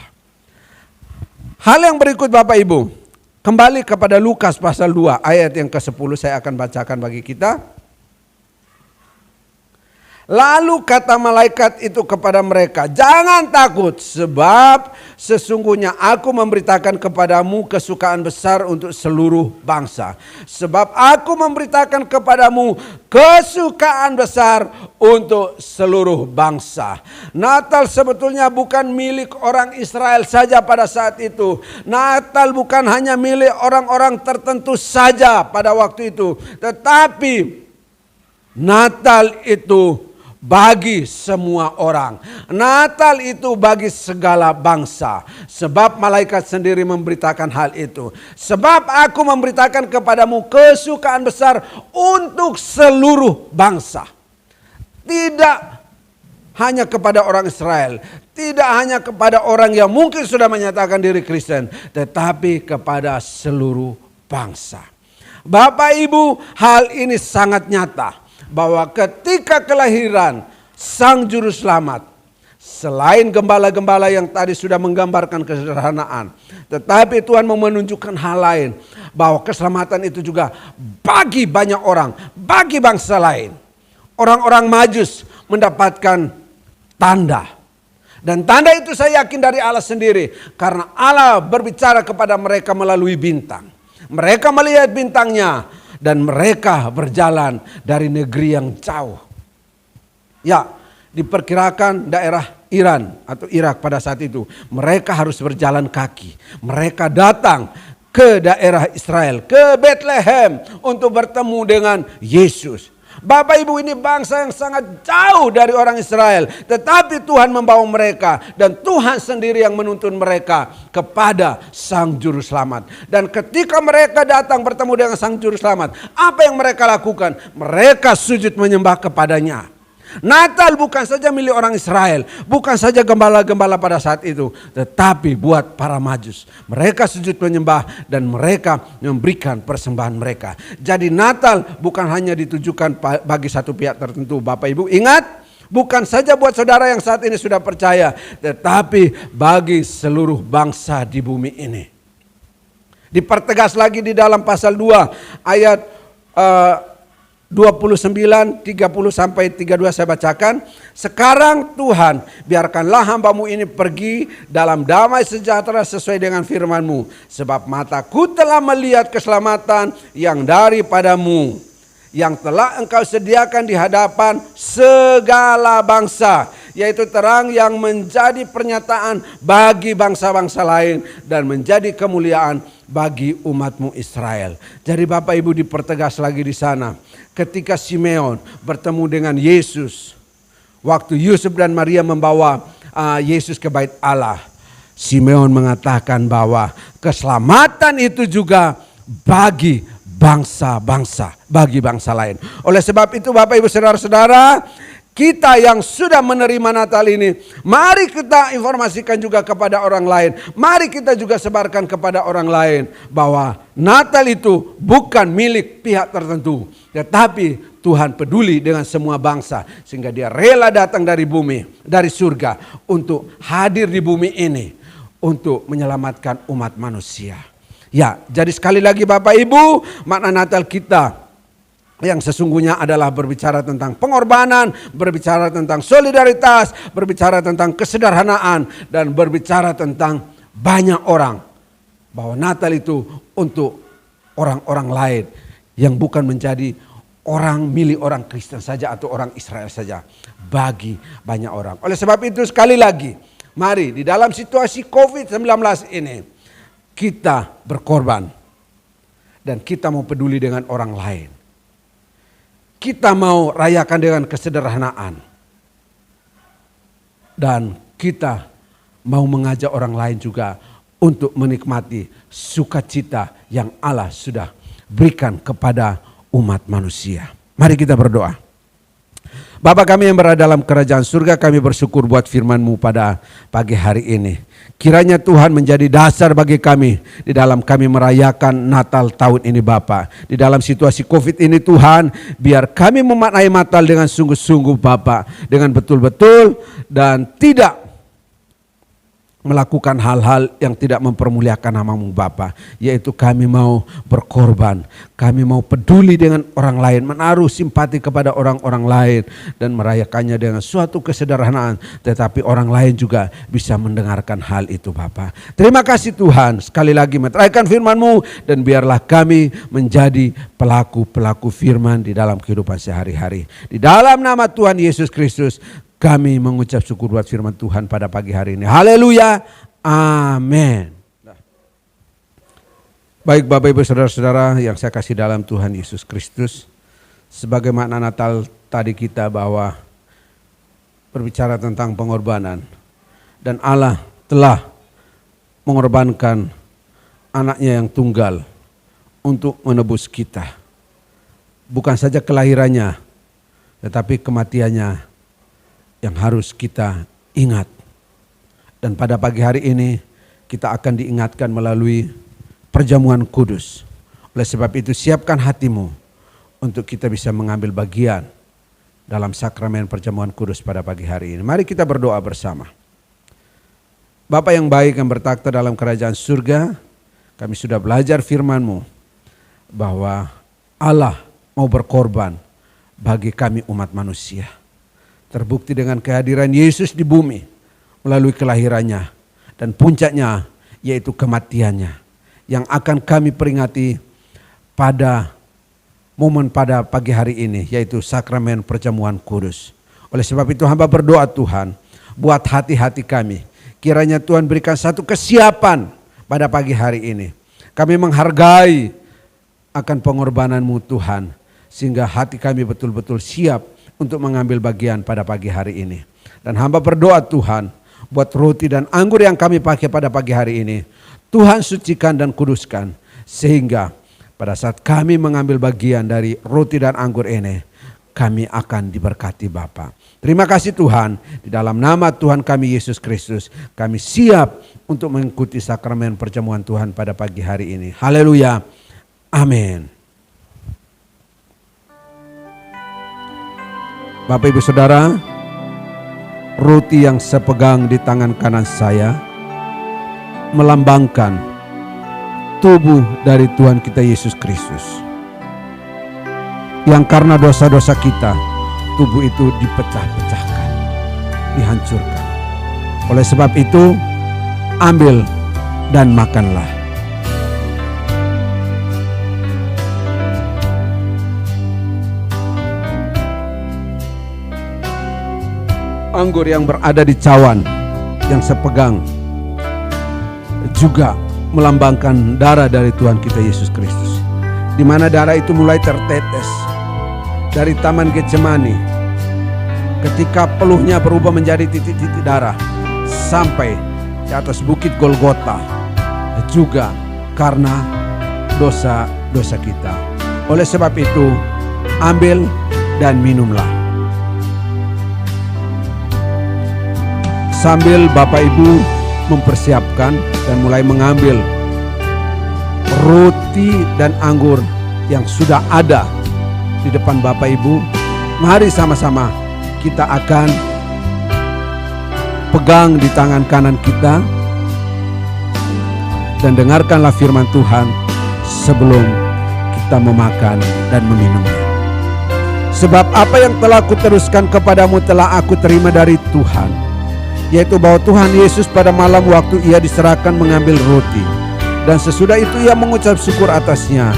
Hal yang berikut Bapak Ibu. Kembali kepada Lukas pasal 2 ayat yang ke-10 saya akan bacakan bagi kita. Lalu kata malaikat itu kepada mereka, jangan takut sebab sesungguhnya aku memberitakan kepadamu kesukaan besar untuk seluruh bangsa. Sebab aku memberitakan kepadamu kesukaan besar untuk seluruh bangsa. Natal sebetulnya bukan milik orang Israel saja pada saat itu. Natal bukan hanya milik orang-orang tertentu saja pada waktu itu. Tetapi Natal itu bagi semua orang. Natal itu bagi segala bangsa. Sebab malaikat sendiri memberitakan hal itu. Sebab aku memberitakan kepadamu kesukaan besar untuk seluruh bangsa. Tidak hanya kepada orang Israel. Tidak hanya kepada orang yang mungkin sudah menyatakan diri Kristen. Tetapi kepada seluruh bangsa. Bapak Ibu, hal ini sangat nyata. Bahwa ketika kelahiran Sang Juru Selamat, selain gembala-gembala yang tadi sudah menggambarkan kesederhanaan, tetapi Tuhan mau menunjukkan hal lain, bahwa keselamatan itu juga bagi banyak orang, bagi bangsa lain. Orang-orang Majus mendapatkan tanda. Dan tanda itu saya yakin dari Allah sendiri. Karena Allah berbicara kepada mereka melalui bintang. Mereka melihat bintangnya dan mereka berjalan dari negeri yang jauh. Ya, diperkirakan daerah Iran atau Irak pada saat itu. Mereka harus berjalan kaki. Mereka datang ke daerah Israel, ke Bethlehem untuk bertemu dengan Yesus. Bapak Ibu, ini bangsa yang sangat jauh dari orang Israel. Tetapi Tuhan membawa mereka. Dan Tuhan sendiri yang menuntun mereka kepada Sang Juru Selamat. Dan ketika mereka datang bertemu dengan Sang Juru Selamat, apa yang mereka lakukan? Mereka sujud menyembah kepadanya. Natal bukan saja milik orang Israel, bukan saja gembala-gembala pada saat itu, tetapi buat para Majus. Mereka sujud menyembah dan mereka memberikan persembahan mereka. Jadi Natal bukan hanya ditujukan bagi satu pihak tertentu. Bapak Ibu ingat, bukan saja buat saudara yang saat ini sudah percaya, tetapi bagi seluruh bangsa di bumi ini. Dipertegas lagi di dalam pasal 2 ayat 29, 30 sampai 32 saya bacakan. Sekarang Tuhan, biarkanlah hambamu ini pergi dalam damai sejahtera sesuai dengan firman-Mu. Sebab mataku telah melihat keselamatan yang daripadamu, yang telah Engkau sediakan di hadapan segala bangsa. Yaitu terang yang menjadi pernyataan bagi bangsa-bangsa lain dan menjadi kemuliaan bagi umat-Mu Israel. Jadi Bapak Ibu dipertegas lagi di sana. Ketika Simeon bertemu dengan Yesus, waktu Yusuf dan Maria membawa Yesus ke bait Allah, Simeon mengatakan bahwa keselamatan itu juga bagi bangsa-bangsa, bagi bangsa lain. Oleh sebab itu Bapak Ibu saudara-saudara, kita yang sudah menerima Natal ini, mari kita informasikan juga kepada orang lain. Mari kita juga sebarkan kepada orang lain bahwa Natal itu bukan milik pihak tertentu, tetapi Tuhan peduli dengan semua bangsa. Sehingga dia rela datang dari bumi, dari surga untuk hadir di bumi ini untuk menyelamatkan umat manusia. Ya, jadi sekali lagi Bapak Ibu, makna Natal kita yang sesungguhnya adalah berbicara tentang pengorbanan, berbicara tentang solidaritas, berbicara tentang kesederhanaan, dan berbicara tentang banyak orang. Bahwa Natal itu untuk orang-orang lain yang bukan menjadi orang milik orang Kristen saja atau orang Israel saja. Bagi banyak orang. Oleh sebab itu sekali lagi, mari di dalam situasi COVID-19 ini kita berkorban. Dan kita mau peduli dengan orang lain. Kita mau rayakan dengan kesederhanaan. Dan kita mau mengajak orang lain juga untuk menikmati sukacita yang Allah sudah berikan kepada umat manusia. Mari kita berdoa. Bapa kami yang berada dalam kerajaan surga, kami bersyukur buat firman-Mu pada pagi hari ini. Kiranya Tuhan menjadi dasar bagi kami di dalam kami merayakan Natal tahun ini Bapa. Di dalam situasi COVID ini Tuhan, biar kami memaknai Natal dengan sungguh-sungguh Bapa, dengan betul-betul dan tidak melakukan hal-hal yang tidak mempermuliakan nama-Mu Bapa. Yaitu kami mau berkorban, kami mau peduli dengan orang lain, menaruh simpati kepada orang-orang lain dan merayakannya dengan suatu kesederhanaan. Tetapi orang lain juga bisa mendengarkan hal itu Bapa. Terima kasih Tuhan, sekali lagi meteraikan firman-Mu dan biarlah kami menjadi pelaku-pelaku firman di dalam kehidupan sehari-hari. Di dalam nama Tuhan Yesus Kristus kami mengucap syukur buat firman Tuhan pada pagi hari ini. Haleluya. Amin. Baik Bapak Ibu Saudara-saudara yang saya kasih dalam Tuhan Yesus Kristus. Sebagai makna Natal tadi kita bahwa berbicara tentang pengorbanan. Dan Allah telah mengorbankan anaknya yang tunggal untuk menebus kita. Bukan saja kelahirannya, tetapi kematiannya yang harus kita ingat. Dan pada pagi hari ini kita akan diingatkan melalui perjamuan kudus. Oleh sebab itu siapkan hatimu untuk kita bisa mengambil bagian dalam sakramen perjamuan kudus pada pagi hari ini. Mari kita berdoa bersama. Bapa yang baik yang bertakhta dalam kerajaan surga, kami sudah belajar firman-Mu bahwa Allah mau berkorban bagi kami umat manusia. Terbukti dengan kehadiran Yesus di bumi melalui kelahirannya dan puncaknya yaitu kematiannya yang akan kami peringati pada momen pada pagi hari ini, yaitu sakramen perjamuan kudus. Oleh sebab itu hamba berdoa Tuhan, buat hati-hati kami. Kiranya Tuhan berikan satu kesiapan pada pagi hari ini. Kami menghargai akan pengorbanan-Mu Tuhan, sehingga hati kami betul-betul siap untuk mengambil bagian pada pagi hari ini. Dan hamba berdoa Tuhan, buat roti dan anggur yang kami pakai pada pagi hari ini, Tuhan sucikan dan kuduskan, sehingga pada saat kami mengambil bagian dari roti dan anggur ini, kami akan diberkati Bapa. Terima kasih Tuhan, di dalam nama Tuhan kami Yesus Kristus, kami siap untuk mengikuti sakramen perjamuan Tuhan pada pagi hari ini. Haleluya, amin. Bapak Ibu Saudara, roti yang saya pegang di tangan kanan saya melambangkan tubuh dari Tuhan kita Yesus Kristus, yang karena dosa-dosa kita, tubuh itu dipecah-pecahkan, dihancurkan. Oleh sebab itu, ambil dan makanlah. Anggur yang berada di cawan yang saya pegang juga melambangkan darah dari Tuhan kita Yesus Kristus, di mana darah itu mulai tertetes dari Taman Getsemani ketika peluhnya berubah menjadi titik-titik darah sampai di atas bukit Golgota, juga karena dosa-dosa kita. Oleh sebab itu, ambil dan minumlah. Sambil Bapak Ibu mempersiapkan dan mulai mengambil roti dan anggur yang sudah ada di depan Bapak Ibu, mari sama-sama kita akan pegang di tangan kanan kita dan dengarkanlah firman Tuhan sebelum kita memakan dan meminumnya. Sebab apa yang telah kuteruskan kepadamu telah aku terima dari Tuhan, yaitu bahwa Tuhan Yesus pada malam waktu ia diserahkan mengambil roti, dan sesudah itu ia mengucap syukur atasnya.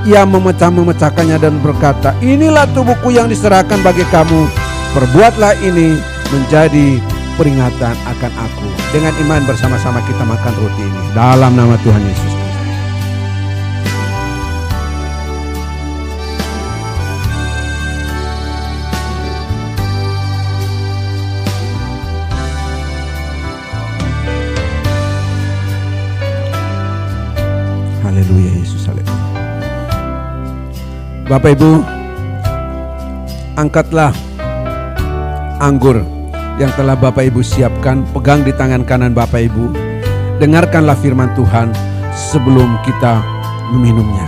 Ia memecah-memecahkannya dan berkata, inilah tubuhku yang diserahkan bagi kamu, perbuatlah ini menjadi peringatan akan aku. Dengan iman bersama-sama kita makan roti ini dalam nama Tuhan Yesus. Haleluya Yesus, haleluya. Bapak Ibu, angkatlah anggur yang telah Bapak Ibu siapkan, pegang di tangan kanan Bapak Ibu. Dengarkanlah firman Tuhan sebelum kita meminumnya.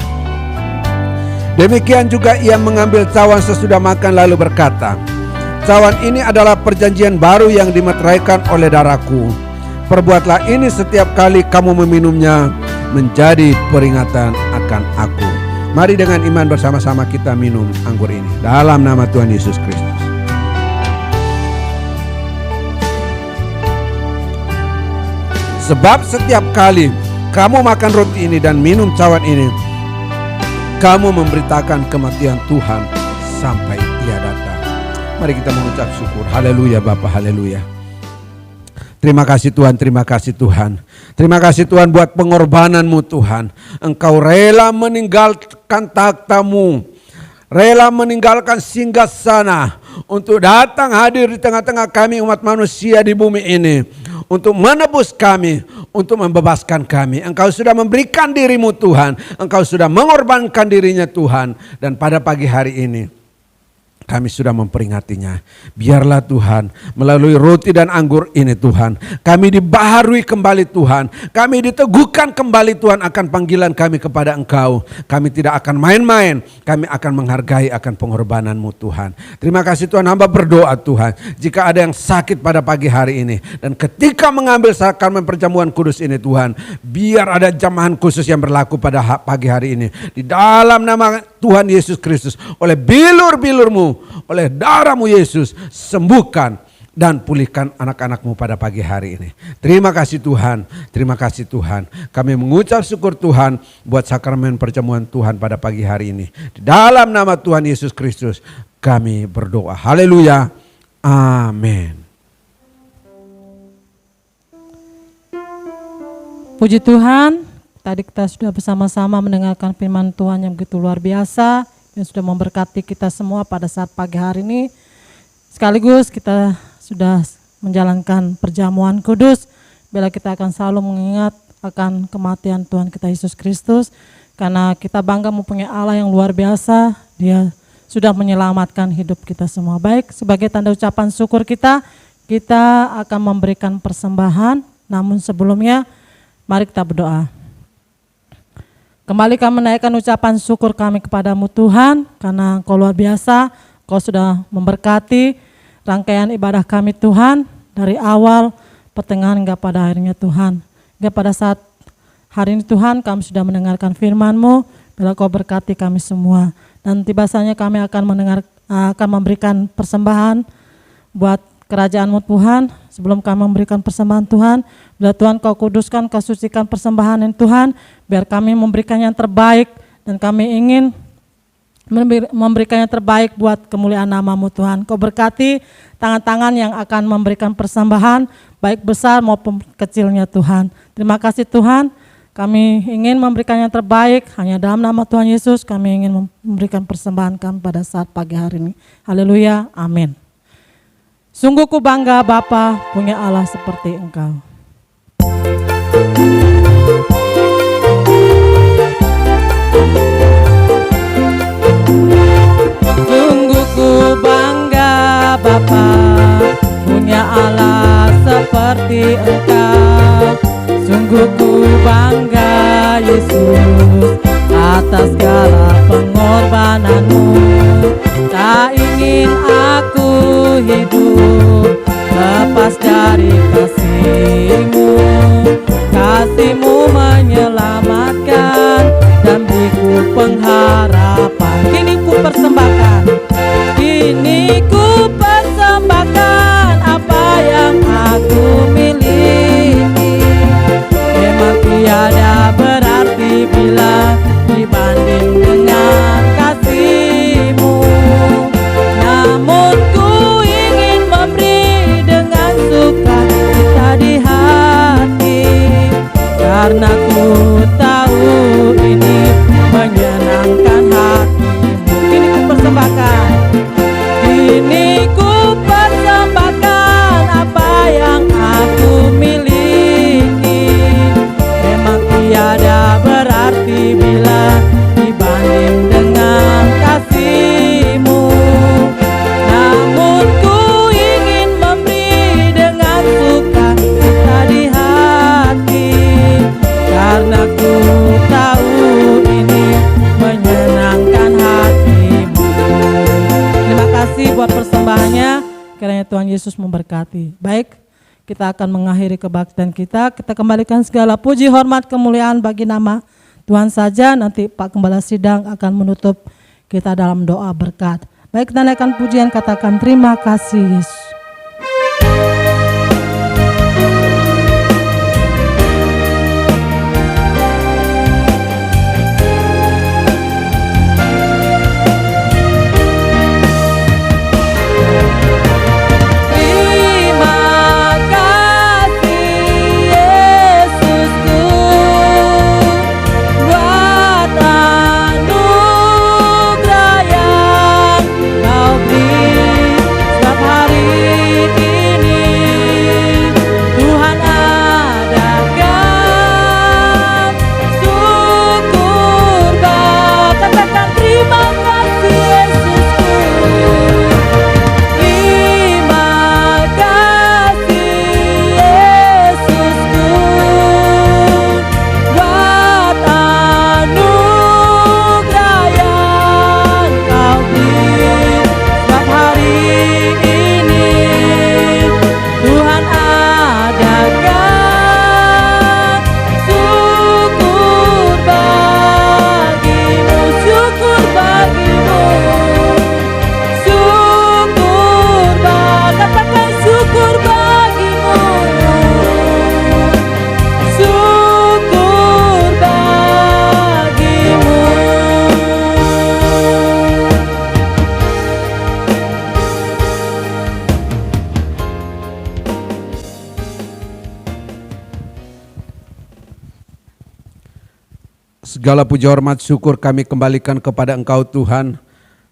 Demikian juga ia mengambil cawan sesudah makan lalu berkata, cawan ini adalah perjanjian baru yang dimeteraikan oleh darahku. Perbuatlah ini setiap kali kamu meminumnya menjadi peringatan akan aku. Mari dengan iman bersama-sama kita minum anggur ini dalam nama Tuhan Yesus Kristus. Sebab setiap kali kamu makan roti ini dan minum cawan ini, kamu memberitakan kematian Tuhan sampai ia datang. Mari kita mengucap syukur. Haleluya Bapa, haleluya. Terima kasih Tuhan, terima kasih Tuhan. Terima kasih Tuhan buat pengorbanan-Mu Tuhan. Engkau rela meninggalkan takhta-Mu, rela meninggalkan singgasana untuk datang hadir di tengah-tengah kami umat manusia di bumi ini, untuk menebus kami, untuk membebaskan kami. Engkau sudah memberikan diri-Mu Tuhan, Engkau sudah mengorbankan dirinya Tuhan. Dan pada pagi hari ini kami sudah memperingatinya. Biarlah Tuhan melalui roti dan anggur ini Tuhan, kami dibaharui kembali Tuhan. Kami diteguhkan kembali Tuhan akan panggilan kami kepada Engkau. Kami tidak akan main-main, kami akan menghargai akan pengorbanan-Mu Tuhan. Terima kasih Tuhan, hamba berdoa Tuhan, jika ada yang sakit pada pagi hari ini, dan ketika mengambil sakramen perjamuan kudus ini Tuhan, biar ada jamahan khusus yang berlaku pada pagi hari ini. Di dalam nama Tuhan Yesus Kristus, oleh bilur-bilur-Mu, oleh darah-Mu Yesus, sembuhkan dan pulihkan anak-anak-Mu pada pagi hari ini. Terima kasih Tuhan, terima kasih Tuhan. Kami mengucap syukur Tuhan buat sakramen perjamuan Tuhan pada pagi hari ini. Di dalam nama Tuhan Yesus Kristus kami berdoa. Haleluya. Amin. Puji Tuhan, tadi kita sudah bersama-sama mendengarkan firman Tuhan yang begitu luar biasa, yang sudah memberkati kita semua pada saat pagi hari ini. Sekaligus kita sudah menjalankan perjamuan kudus, bila kita akan selalu mengingat akan kematian Tuhan kita Yesus Kristus, karena kita bangga mempunyai Allah yang luar biasa. Dia sudah menyelamatkan hidup kita semua. Baik, sebagai tanda ucapan syukur kita akan memberikan persembahan. Namun sebelumnya, mari kita berdoa. Kembali kami menaikkan ucapan syukur kami kepadamu Tuhan, karena Engkau luar biasa, Engkau sudah memberkati rangkaian ibadah kami Tuhan, dari awal, pertengahan hingga pada akhirnya Tuhan. Hingga pada saat hari ini Tuhan, kami sudah mendengarkan firman-Mu, bila Kau berkati kami semua. Dan tiba saatnya kami akan memberikan persembahan buat kerajaan-Mu Tuhan. Sebelum kami memberikan persembahan Tuhan, bila Tuhan Kau kuduskan, Kau sucikan persembahan ini Tuhan, biar kami memberikan yang terbaik, dan kami ingin memberikan yang terbaik buat kemuliaan nama-Mu Tuhan. Kau berkati tangan-tangan yang akan memberikan persembahan, baik besar maupun kecilnya Tuhan. Terima kasih Tuhan, kami ingin memberikan yang terbaik, hanya dalam nama Tuhan Yesus kami ingin memberikan persembahan kami pada saat pagi hari ini. Haleluya, amin. Sungguh ku bangga Bapa punya Allah seperti Engkau. Sungguh ku bangga Bapa punya Allah seperti Engkau. Sungguh ku bangga Yesus atas segala pengorbanan-Mu. Tak ingin aku hidup lepas dari kasih-Mu. Kasih-Mu menyelamatkan dan beriku pengharapan. Kini ku persembahkan, kini ku persembahkan apa yang aku miliki. Memang tiada berarti bila dibanding dengan kasih-Mu. Namun ku ingin memberi dengan sukacita di hati, karena ku tahu ini menyenangkan hati-Mu. Kini ku persembahkan, kini ku persembahkan apa yang aku miliki. Memang tiada berarti bila dibanding dengan kasih-Mu. Namun ku ingin memberi dengan sukacita di hati, karena ku tahu ini menyenangkan hati-Mu. Terima kasih buat persembahannya, kiranya Tuhan Yesus memberkati. Baik, kita akan mengakhiri kebaktian kita. Kita kembalikan segala puji, hormat, kemuliaan bagi nama Tuhan saja. Nanti Pak Gembala Sidang akan menutup kita dalam doa berkat. Baik, kita naikkan pujian, katakan terima kasih Yesus. Hari Segala puji hormat syukur kami kembalikan kepada Engkau Tuhan,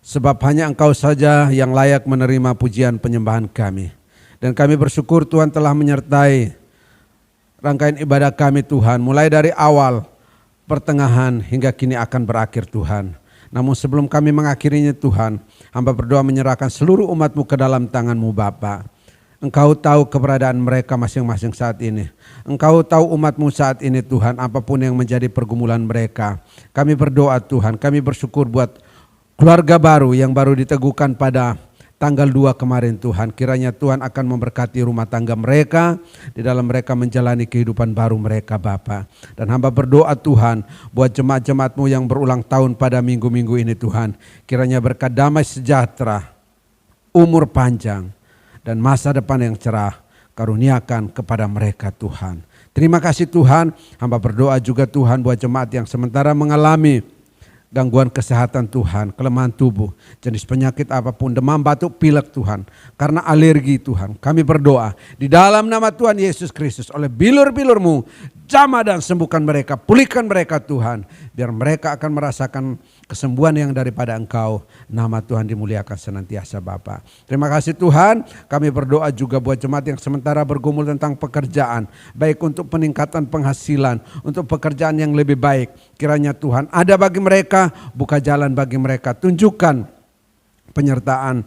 sebab hanya Engkau saja yang layak menerima pujian penyembahan kami. Dan kami bersyukur Tuhan telah menyertai rangkaian ibadah kami Tuhan, mulai dari awal, pertengahan hingga kini akan berakhir Tuhan. Namun sebelum kami mengakhirinya Tuhan, hamba berdoa menyerahkan seluruh umat-Mu ke dalam tangan-Mu Bapa. Engkau tahu keberadaan mereka masing-masing saat ini. Engkau tahu umat-Mu saat ini Tuhan, apapun yang menjadi pergumulan mereka. Kami berdoa Tuhan, kami bersyukur buat keluarga baru yang baru diteguhkan pada tanggal 2 kemarin Tuhan. Kiranya Tuhan akan memberkati rumah tangga mereka, di dalam mereka menjalani kehidupan baru mereka Bapa. Dan hamba berdoa Tuhan buat jemaat-jemaat-Mu yang berulang tahun pada minggu-minggu ini Tuhan. Kiranya berkat damai sejahtera, umur panjang, dan masa depan yang cerah karuniakan kepada mereka Tuhan. Terima kasih Tuhan, hamba berdoa juga Tuhan buat jemaat yang sementara mengalami gangguan kesehatan Tuhan, kelemahan tubuh, jenis penyakit apapun, demam, batuk, pilek Tuhan, karena alergi Tuhan. Kami berdoa di dalam nama Tuhan Yesus Kristus, oleh bilur-bilur-Mu, jamah dan sembuhkan mereka, pulihkan mereka Tuhan, biar mereka akan merasakan kesembuhan yang daripada Engkau. Nama Tuhan dimuliakan senantiasa Bapa. Terima kasih Tuhan, kami berdoa juga buat jemaat yang sementara bergumul tentang pekerjaan, baik untuk peningkatan penghasilan, untuk pekerjaan yang lebih baik. Kiranya Tuhan ada bagi mereka, buka jalan bagi mereka, tunjukkan penyertaan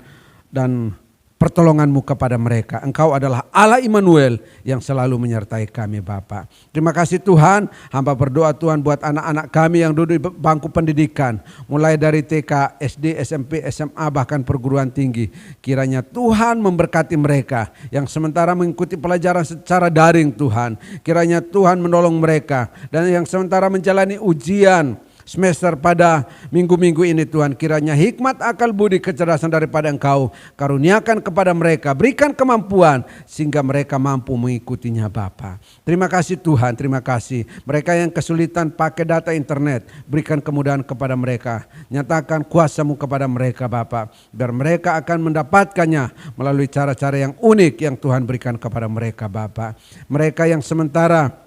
dan pertolongan-Mu kepada mereka. Engkau adalah Allah Immanuel yang selalu menyertai kami Bapa. Terima kasih Tuhan, hamba berdoa Tuhan buat anak-anak kami yang duduk di bangku pendidikan, mulai dari TK, SD, SMP, SMA, bahkan perguruan tinggi. Kiranya Tuhan memberkati mereka yang sementara mengikuti pelajaran secara daring Tuhan. Kiranya Tuhan menolong mereka, dan yang sementara menjalani ujian semester pada minggu-minggu ini Tuhan, kiranya hikmat, akal budi, kecerdasan daripada Engkau karuniakan kepada mereka, berikan kemampuan sehingga mereka mampu mengikutinya Bapa. Terima kasih Tuhan, terima kasih. Mereka yang kesulitan pakai data internet, berikan kemudahan kepada mereka, nyatakan kuasa-Mu kepada mereka Bapa, biar mereka akan mendapatkannya melalui cara-cara yang unik yang Tuhan berikan kepada mereka Bapa. Mereka yang sementara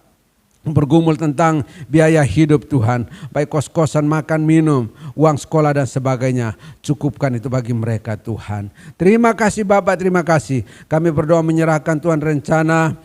bergumul tentang biaya hidup Tuhan, baik kos-kosan, makan, minum, uang sekolah dan sebagainya, cukupkan itu bagi mereka Tuhan. Terima kasih Bapak, terima kasih. Kami berdoa menyerahkan Tuhan rencana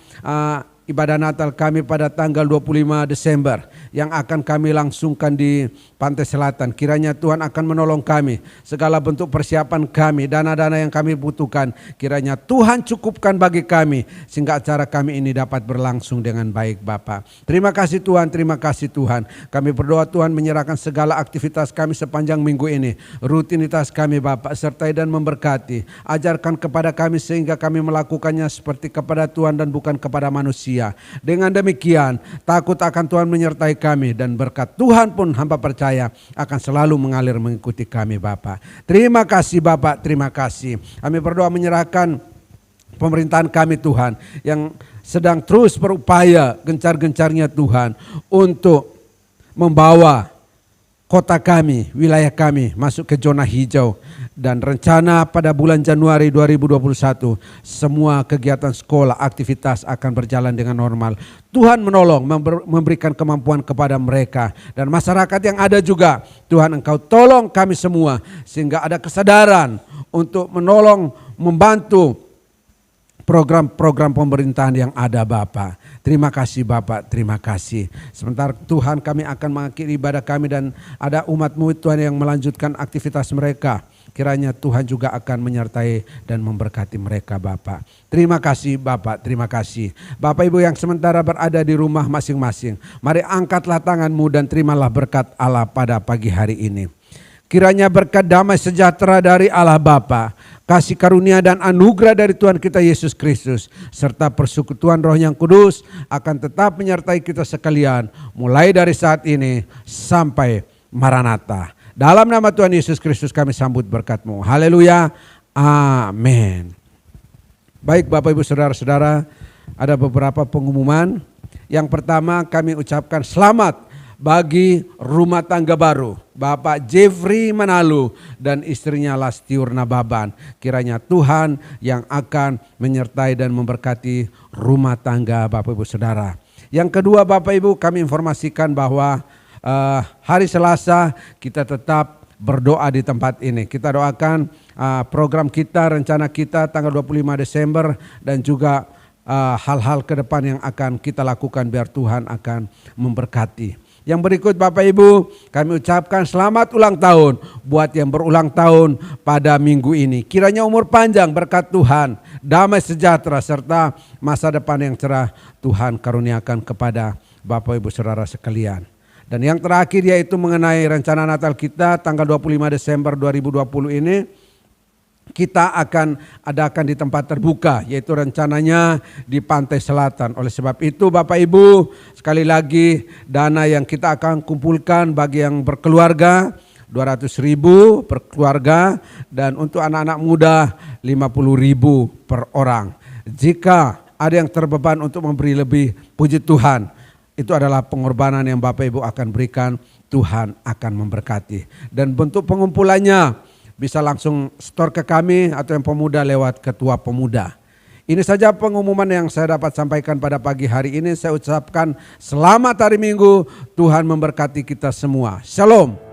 ibadah Natal kami pada tanggal 25 Desember yang akan kami langsungkan di Pantai Selatan. Kiranya Tuhan akan menolong kami, segala bentuk persiapan kami, dana-dana yang kami butuhkan, kiranya Tuhan cukupkan bagi kami sehingga acara kami ini dapat berlangsung dengan baik Bapa. Terima kasih Tuhan, terima kasih Tuhan. Kami berdoa Tuhan menyerahkan segala aktivitas kami sepanjang minggu ini, rutinitas kami Bapa, sertai dan memberkati. Ajarkan kepada kami sehingga kami melakukannya seperti kepada Tuhan dan bukan kepada manusia. Dengan demikian takut akan Tuhan menyertai kami, dan berkat Tuhan pun hamba percaya akan selalu mengalir mengikuti kami Bapa. Terima kasih Bapak, terima kasih. Kami berdoa menyerahkan pemerintahan kami Tuhan yang sedang terus berupaya gencar-gencarnya Tuhan untuk membawa kota kami, wilayah kami masuk ke zona hijau, dan rencana pada bulan Januari 2021 semua kegiatan sekolah, aktivitas akan berjalan dengan normal. Tuhan menolong, memberikan kemampuan kepada mereka, dan masyarakat yang ada juga Tuhan Engkau tolong kami semua sehingga ada kesadaran untuk menolong, membantu program-program pemerintahan yang ada Bapak. Terima kasih Bapak, terima kasih. Sebentar Tuhan kami akan mengakhiri ibadah kami, dan ada umat-Mu Tuhan yang melanjutkan aktivitas mereka. Kiranya Tuhan juga akan menyertai dan memberkati mereka Bapak. Terima kasih Bapak, terima kasih. Bapak Ibu yang sementara berada di rumah masing-masing, mari angkatlah tangan-Mu dan terimalah berkat Allah pada pagi hari ini. Kiranya berkat damai sejahtera dari Allah Bapa, kasih karunia dan anugerah dari Tuhan kita Yesus Kristus, serta persekutuan Roh yang Kudus akan tetap menyertai kita sekalian, mulai dari saat ini sampai Maranatha. Dalam nama Tuhan Yesus Kristus kami sambut berkat-Mu. Haleluya. Amin. Baik Bapak Ibu Saudara-saudara, ada beberapa pengumuman. Yang pertama kami ucapkan selamat bagi rumah tangga baru Bapak Jeffrey Manalu dan istrinya Lastiur Nababan. Kiranya Tuhan yang akan menyertai dan memberkati rumah tangga Bapak Ibu Saudara. Yang kedua Bapak Ibu, kami informasikan bahwa hari Selasa kita tetap berdoa di tempat ini. Kita doakan program kita, rencana kita tanggal 25 Desember dan juga hal-hal ke depan yang akan kita lakukan biar Tuhan akan memberkati. Yang berikut Bapak Ibu, kami ucapkan selamat ulang tahun buat yang berulang tahun pada minggu ini. Kiranya umur panjang, berkat Tuhan, damai sejahtera serta masa depan yang cerah Tuhan karuniakan kepada Bapak Ibu Saudara sekalian. Dan yang terakhir yaitu mengenai rencana Natal kita tanggal 25 Desember 2020 ini. Kita akan adakan di tempat terbuka, yaitu rencananya di Pantai Selatan. Oleh sebab itu Bapak Ibu, sekali lagi dana yang kita akan kumpulkan bagi yang berkeluarga 200.000 per keluarga, dan untuk anak-anak muda 50.000 per orang. Jika ada yang terbeban untuk memberi lebih, puji Tuhan, itu adalah pengorbanan yang Bapak Ibu akan berikan, Tuhan akan memberkati. Dan bentuk pengumpulannya bisa langsung store ke kami atau yang pemuda lewat ketua pemuda. Ini saja pengumuman yang saya dapat sampaikan pada pagi hari ini. Saya ucapkan selamat hari Minggu, Tuhan memberkati kita semua. Shalom.